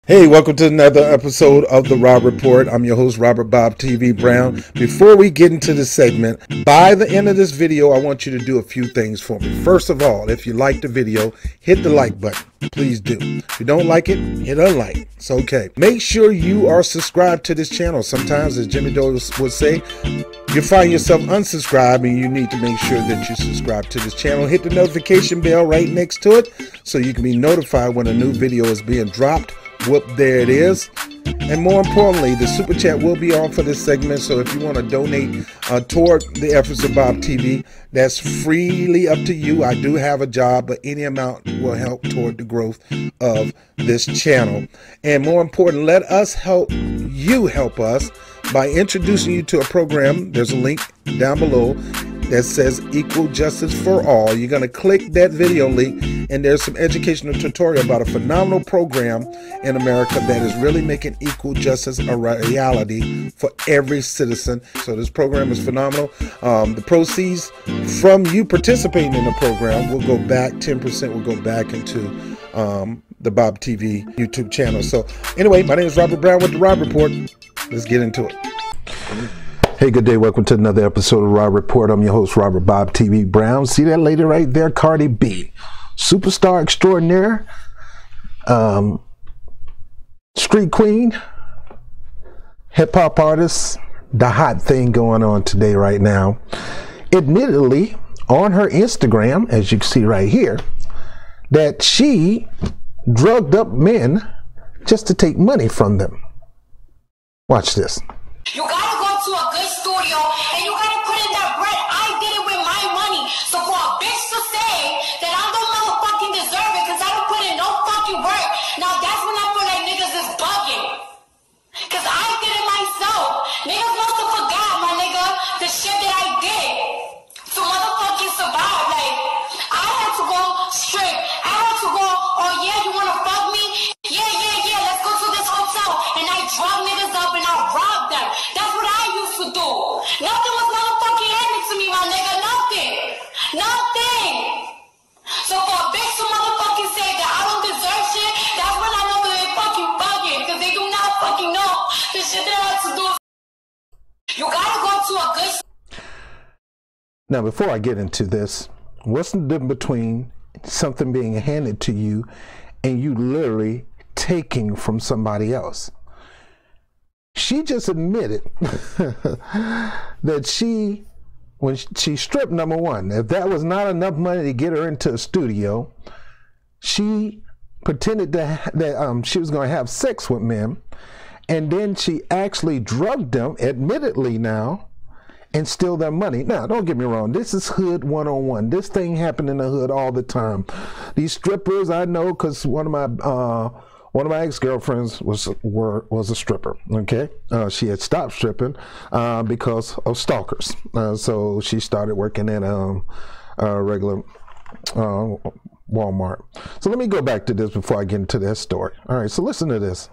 Hey, welcome to another episode of the Rob Report. I'm your host, Robert Bob TV Brown. Before we get into the segment, by the end of this video, I want you to do a few things for me. First of all, if you like the video, hit the like button. Please do. If you don't like it, hit unlike. It's okay. Make sure you are subscribed to this channel. Sometimes, as Jimmy Dole would say, you find yourself unsubscribed and you need to make sure that you subscribe to this channel. Hit the notification bell right next to it so you can be notified when a new video is being dropped. Whoop, there it is. And more importantly, the super chat will be on for this segment, so if you want to donate toward the efforts of Bob TV, that's freely up to you. I do have a job, but any amount will help toward the growth of this channel. And more important, let us help you help us by introducing you to a program. There's a link down below that says Equal Justice for All. You're going to click that video link and there's some educational tutorial about a phenomenal program in America that is really making equal justice a reality for every citizen. So this program is phenomenal. The proceeds from you participating in the program will go back, 10% will go back into the Bob TV YouTube channel. So anyway, my name is Robert Brown with the Rob Report. Let's get into it. Hey, good day. Welcome to another episode of Rob Report. I'm your host, Robert Bob TV Brown. See that lady right there? Cardi B. Superstar extraordinaire. Street queen. Hip-hop artist. The hot thing going on today right now. Admittedly, on her Instagram, as you can see right here, that she drugged up men just to take money from them. Watch this. You gotta go to a good studio and you gotta put in that bread. I did it with my money. So for a bitch to say that I don't motherfucking deserve it because I don't put in no fucking work, now that's when I feel like niggas is bugging. Because I did it myself. Niggas must have forgot, my nigga, the shit that I did to motherfucking survive. Like, I had to go straight. I had to go, oh yeah, you wanna fuck me? Yeah, let's go to this hotel. And I drug niggas up and I robbed them. That's what I used to do. Nothing was motherfucking happening to me, my nigga. Nothing. So for a bitch to motherfucking say that I don't deserve shit, that's when I know that they fucking bugging. Because they do not fucking know the shit that I have to do. You gotta go to a good... Now, before I get into this, what's the difference between something being handed to you and you literally taking from somebody else? She just admitted that when she stripped, number one, if that was not enough money to get her into a studio, she pretended that she was going to have sex with men, and then she actually drugged them, admittedly now, and steal their money. Now, don't get me wrong. This is hood 101. This thing happened in the hood all the time. These strippers, I know, because one of my ex-girlfriends was a stripper. Okay, she had stopped stripping because of stalkers. So she started working at a regular Walmart. So let me go back to this before I get into that story. All right, so listen to this.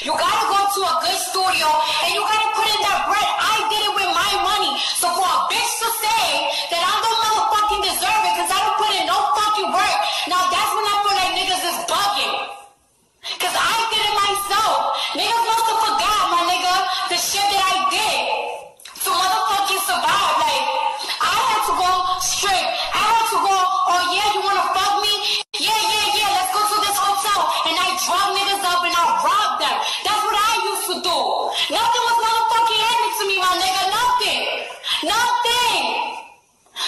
You gotta go to a good studio and you gotta put in that bread. I did it with my money. So for a bitch to say that I don't motherfucking deserve it because I don't put in no fucking work, now that's when I feel like niggas is bugging. Because I did it myself. Niggas must have forgot, my nigga, the shit that I did to motherfucking survive. Like, I had to go straight. I had to go, oh yeah, you wanna fuck me? Yeah, let's go to this hotel. And I drug niggas up and I robbed them. That's what I used to do. Nothing was motherfucking happening to me, my nigga. Nothing.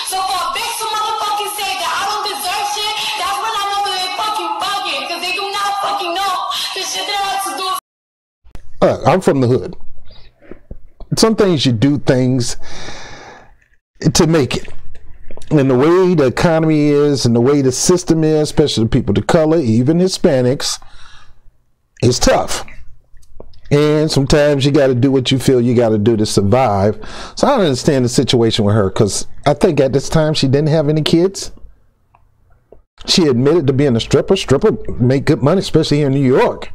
So for a bitch to motherfucking say that I don't deserve shit, that's when I know that they fucking bugging. Because they do not fucking know the shit that I have to do. I'm from the hood. Some things you do things to make it. And the way the economy is and the way the system is, especially the people of color, even Hispanics, is tough. And sometimes you got to do what you feel you got to do to survive. So I don't understand the situation with her, because I think at this time she didn't have any kids. She admitted to being a stripper. Stripper make good money, especially here in New York.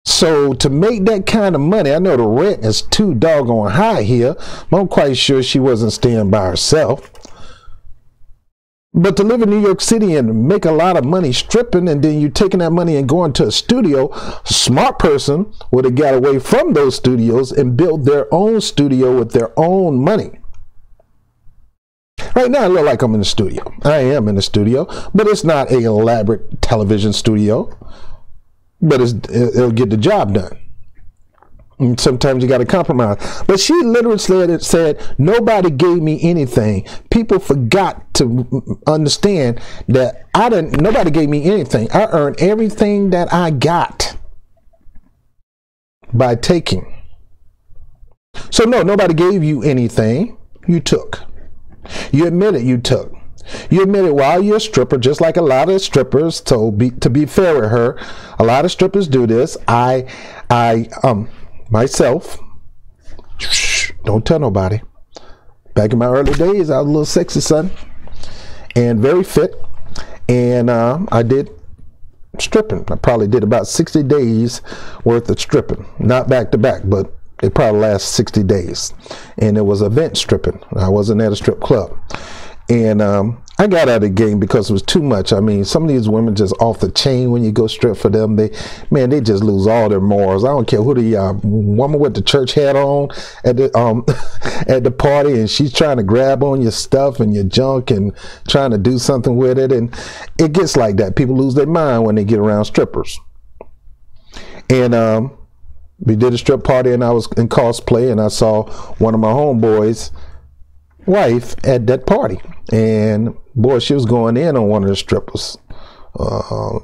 So to make that kind of money, I know the rent is too doggone high here, but I'm quite sure she wasn't staying by herself. But to live in New York City and make a lot of money stripping, and then you taking that money and going to a studio, a smart person would have got away from those studios and built their own studio with their own money. Right now, I look like I'm in the studio. I am in the studio, but it's not an elaborate television studio, but it'll get the job done. And sometimes you got to compromise. But she literally said, nobody gave me anything. People forgot to understand that nobody gave me anything. I earned everything that I got by taking. So no, nobody gave you anything. You took. You admitted you took. You admitted while you're a stripper, just like a lot of strippers, to be fair with her, a lot of strippers do this. Myself, don't tell nobody. Back in my early days, I was a little sexy, son, and very fit. And I did stripping. I probably did about 60 days worth of stripping. Not back to back, but it probably lasts 60 days. And it was event stripping. I wasn't at a strip club. And I got out of the game because it was too much. I mean, some of these women just off the chain when you go strip for them. They just lose all their morals. I don't care who the woman with the church hat on at the at the party, and she's trying to grab on your stuff and your junk and trying to do something with it. And it gets like that. People lose their mind when they get around strippers. And we did a strip party, and I was in cosplay, and I saw one of my homeboys' wife at that party, and boy, she was going in on one of the strippers.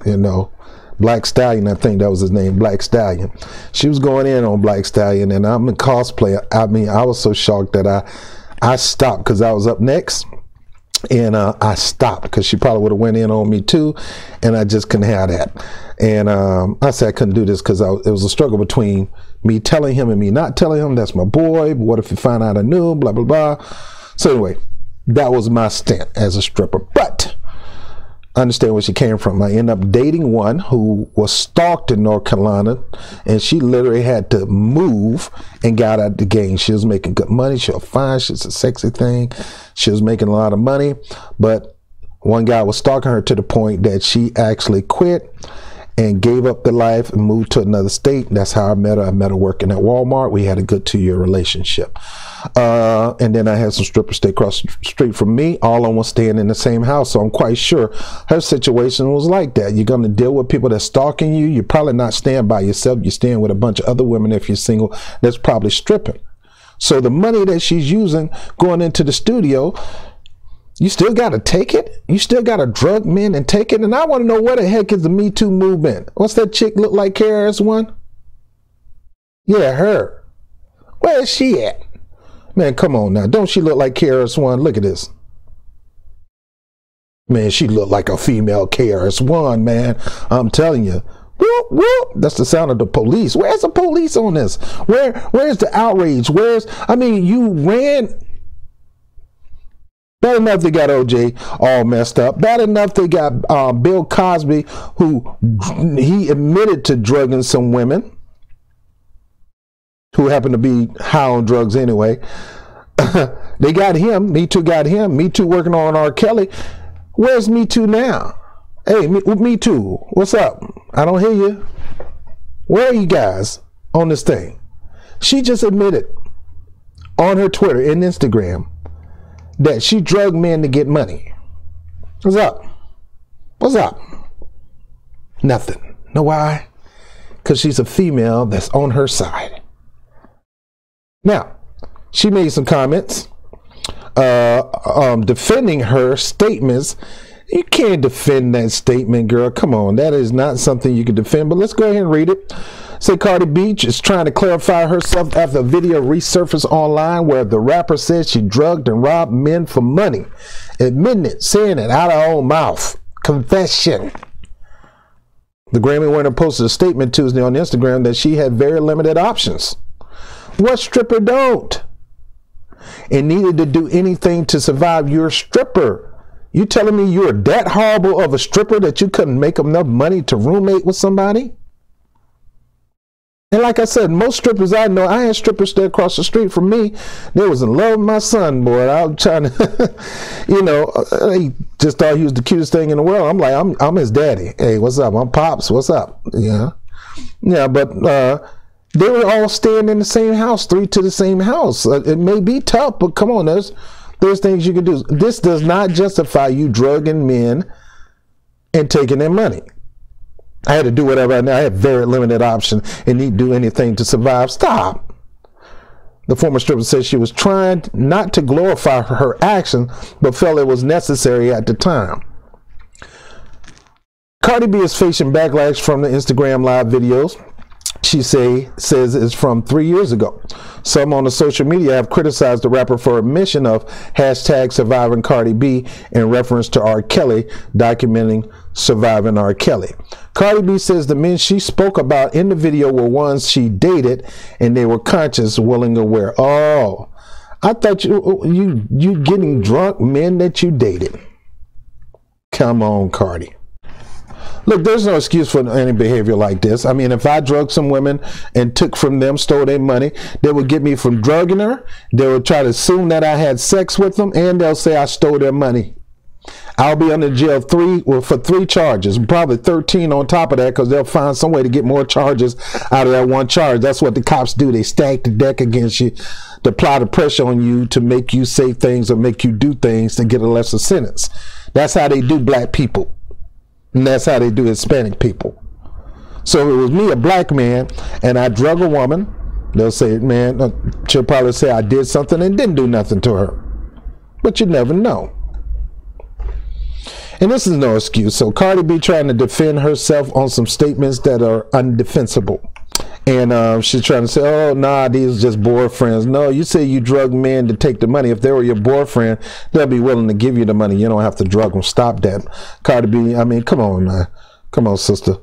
You know, Black Stallion, I think that was his name, Black Stallion. She was going in on Black Stallion, and I'm in cosplay. I mean, I was so shocked that I stopped because I was up next, and I stopped because she probably would have went in on me too, and I just couldn't have that. And I said I couldn't do this because it was a struggle between me telling him and me not telling him. That's my boy. But what if he found out I knew? Blah blah blah. So anyway, that was my stint as a stripper. But I understand where she came from. I ended up dating one who was stalked in North Carolina, and she literally had to move and got out the game. She was making good money. She was fine. She's a sexy thing. She was making a lot of money. But one guy was stalking her to the point that she actually quit and gave up the life and moved to another state. That's how I met her. I met her working at Walmart. We had a good 2-year relationship. And then I had some strippers stay across the street from me. All of them was staying in the same house. So I'm quite sure her situation was like that. You're going to deal with people that's stalking you. You're probably not staying by yourself. You're staying with a bunch of other women if you're single. That's probably stripping. So the money that she's using going into the studio, you still got to take it? You still got to drug men and take it? And I want to know what the heck is the Me Too movement? What's that chick look like, KRS-One? Yeah, her. Where is she at? Man, come on now. Don't she look like KRS-One? Look at this. Man, she look like a female KRS-One, man. I'm telling you. Whoop, whoop. That's the sound of the police. Where's the police on this? Where's the outrage? You ran... Bad enough they got OJ all messed up. Bad enough they got Bill Cosby, who he admitted to drugging some women who happened to be high on drugs anyway. They got him. Me Too got him. Me Too working on R. Kelly. Where's Me Too now? Hey, Me Too, what's up? I don't hear you. Where are you guys on this thing? She just admitted on her Twitter and Instagram that she drugged men to get money. What's up? What's up? Nothing. Know why? Because she's a female that's on her side. Now, she made some comments defending her statements. You can't defend that statement, girl. Come on. That is not something you can defend. But let's go ahead and read it. Say Cardi B is trying to clarify herself after a video resurfaced online where the rapper said she drugged and robbed men for money. Admitting it, saying it out of her own mouth. Confession. The Grammy winner posted a statement Tuesday on Instagram that she had very limited options. What stripper don't? And needed to do anything to survive. You're a stripper. You telling me you're that horrible of a stripper that you couldn't make enough money to roommate with somebody? And like I said, most strippers I know, I had strippers stay across the street from me. They was in love with my son, boy. I was trying to, you know, they just thought he was the cutest thing in the world. I'm like, I'm his daddy. Hey, what's up? I'm Pops. What's up? Yeah. Yeah, but they were all staying in the same house, 3 to the same house. It may be tough, but come on, there's things you can do. This does not justify you drugging men and taking their money. I had to do whatever I had very limited option and need to do anything to survive. Stop. The former stripper said she was trying not to glorify her action, but felt it was necessary at the time. Cardi B is facing backlash from the Instagram live videos. She says it's from 3 years ago. Some on the social media have criticized the rapper for admission of #surviving Cardi B in reference to R. Kelly documenting surviving R. Kelly. Cardi B says the men she spoke about in the video were ones she dated and they were conscious, willing, aware. Oh, I thought you getting drunk men that you dated. Come on, Cardi. Look, there's no excuse for any behavior like this. I mean, if I drugged some women and took from them, stole their money, they would get me from drugging her. They would try to assume that I had sex with them, and they'll say I stole their money. I'll be under jail for 3 charges, probably 13 on top of that, because they'll find some way to get more charges out of that one charge. That's what the cops do. They stack the deck against you to apply the pressure on you to make you say things or make you do things to get a lesser sentence. That's how they do black people. And that's how they do Hispanic people. So if it was me, a black man, and I drug a woman, they'll say, man, she'll probably say I did something and didn't do nothing to her. But you never know. And this is no excuse. So Cardi B trying to defend herself on some statements that are undefensible. And she's trying to say, oh, nah, these are just boyfriends. No, you say you drug men to take the money. If they were your boyfriend, they'll be willing to give you the money. You don't have to drug them. Stop that. Cardi B, I mean, come on, man. Come on, sister.